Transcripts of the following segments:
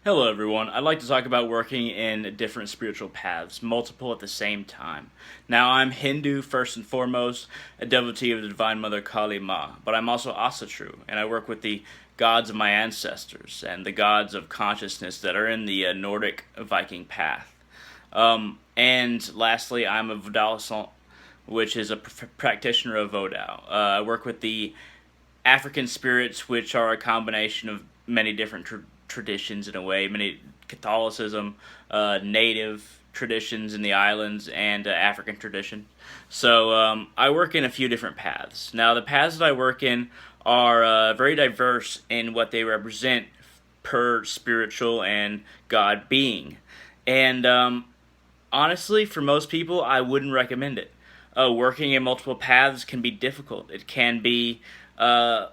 Hello, everyone. I'd like to talk about working in different spiritual paths, multiple at the same time. Now, I'm Hindu first and foremost, a devotee of the Divine Mother Kali Ma, but I'm also Asatru, and I work with the gods of my ancestors and the gods of consciousness that are in the Nordic Viking path. And lastly, I'm a Vodou, which is a practitioner of Vodou. I work with the African spirits, which are a combination of many different traditions in a way, many Catholicism, native traditions in the islands, and African tradition. So I work in a few different paths. Now, the paths that I work in are very diverse in what they represent per spiritual and God being. And honestly, for most people, I wouldn't recommend it. Working in multiple paths can be difficult. Uh,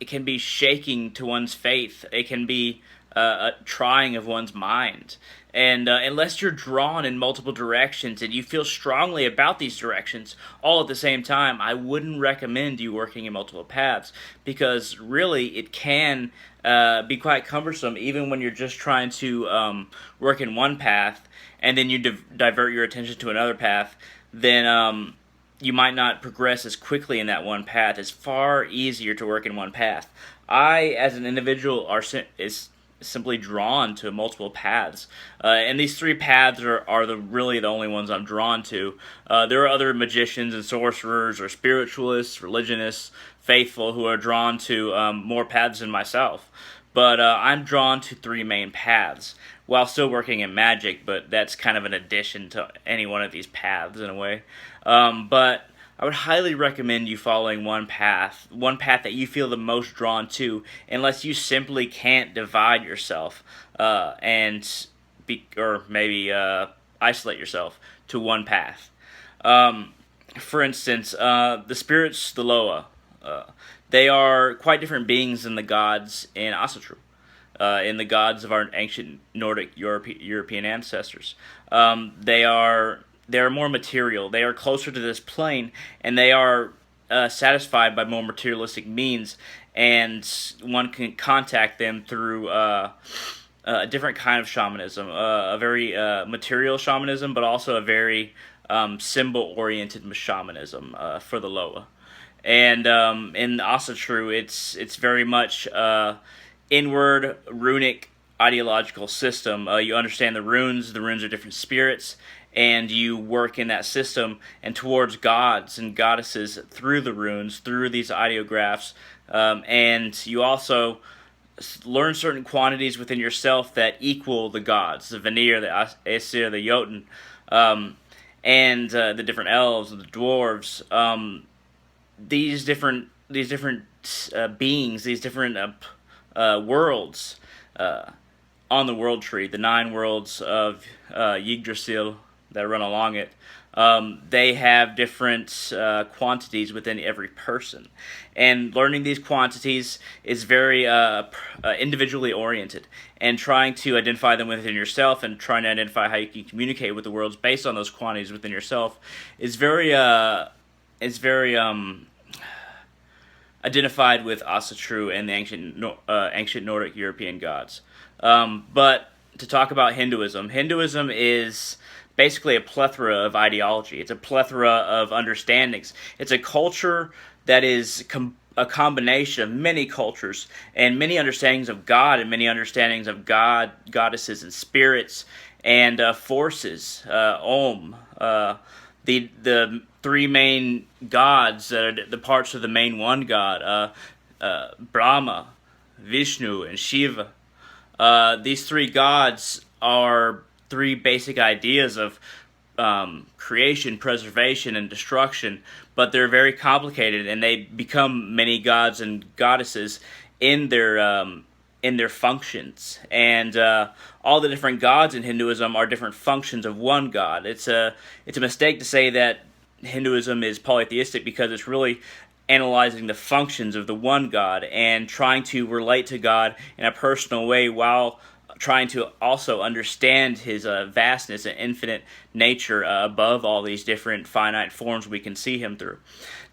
it can be shaking to one's faith. It can be a trying of one's mind. And unless you're drawn in multiple directions and you feel strongly about these directions all at the same time, I wouldn't recommend you working in multiple paths because really it can be quite cumbersome even when you're just trying to work in one path and then you divert your attention to another path. Then you might not progress as quickly in that one path. It's far easier to work in one path. I, as an individual, is simply drawn to multiple paths, and these three paths are really the only ones I'm drawn to. There are other magicians and sorcerers, or spiritualists, religionists, faithful who are drawn to more paths than myself. But I'm drawn to three main paths while still working in magic, but that's kind of an addition to any one of these paths in a way. But I would highly recommend you following one path that you feel the most drawn to, unless you simply can't divide yourself or maybe isolate yourself to one path. For instance, the spirits, the Loa, they are quite different beings than the gods in Asatru, in the gods of our ancient Nordic European ancestors. They are more material. They are closer to this plane, and they are satisfied by more materialistic means. And one can contact them through a different kind of shamanism, a very material shamanism, but also a very symbol-oriented shamanism for the Loa. And in Asatru, it's very much inward runic ideological system. You understand the runes. The runes are different spirits, and you work in that system and towards gods and goddesses through the runes, through these ideographs, and you also learn certain quantities within yourself that equal the gods, the Vanir, the Aesir, the Jotun, and the different elves, the dwarves. These different beings, these different worlds on the world tree, the nine worlds of Yggdrasil that run along it. They have different quantities within every person, and learning these quantities is very individually oriented. And trying to identify them within yourself and trying to identify how you can communicate with the worlds based on those quantities within yourself is very identified with Asatru and the ancient Nordic European gods. But to talk about Hinduism, Hinduism is basically a plethora of ideology. It's a plethora of understandings. It's a culture that is a combination of many cultures and many understandings of God and many understandings of goddesses, and spirits and forces. The three main gods that are the parts of the main one god, Brahma, Vishnu, and Shiva. These three gods are three basic ideas of creation, preservation, and destruction, but they're very complicated, and they become many gods and goddesses in their functions. And all the different gods in Hinduism are different functions of one god. It's a mistake to say that Hinduism is polytheistic because it's really analyzing the functions of the one God and trying to relate to God in a personal way while trying to also understand his vastness and infinite nature above all these different finite forms we can see him through.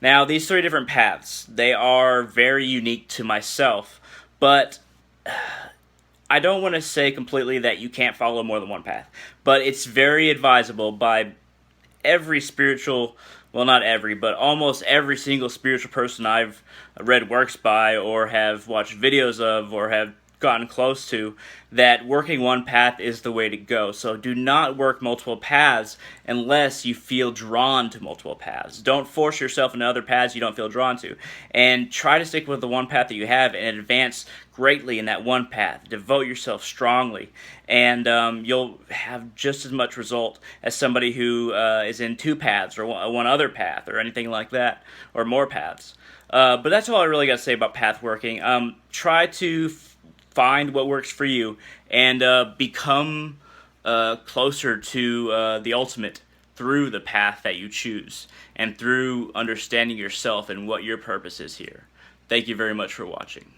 Now, these three different paths, they are very unique to myself, but I don't want to say completely that you can't follow more than one path, but it's very advisable by every spiritual, well, not every, but almost every single spiritual person I've read works by or have watched videos of or have gotten close to, that working one path is the way to go. So do not work multiple paths unless you feel drawn to multiple paths. Don't force yourself into other paths you don't feel drawn to. And try to stick with the one path that you have and advance greatly in that one path. Devote yourself strongly, and you'll have just as much result as somebody who is in two paths or one other path or anything like that, or more paths. But that's all I really got to say about path working. Try to find what works for you and become closer to the ultimate through the path that you choose and through understanding yourself and what your purpose is here. Thank you very much for watching.